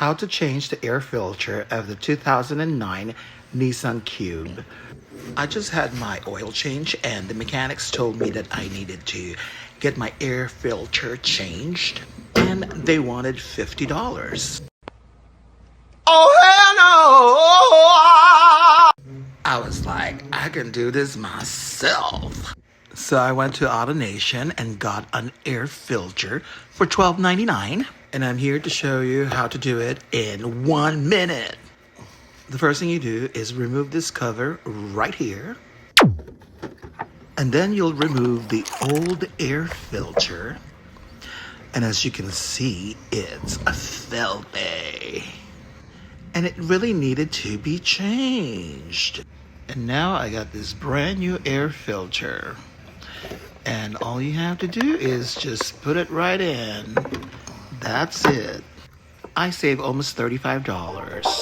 how to change the air filter of the 2009 Nissan Cube. I just had my oil change and the mechanics told me that I needed to get my air filter changed and they wanted $50. Oh hell no! I was like, I can do this myself. So I went to AutoNation and got an air filter for $12.99. And I'm here to show you how to do it in 1 minute. The first thing you do is remove this cover right here. And then you'll remove the old air filter. And as you can see, it's a filthy. And it really needed to be changed. And now I got this brand new air filter. And all you have to do is just put it right in. That's it. I save almost $35.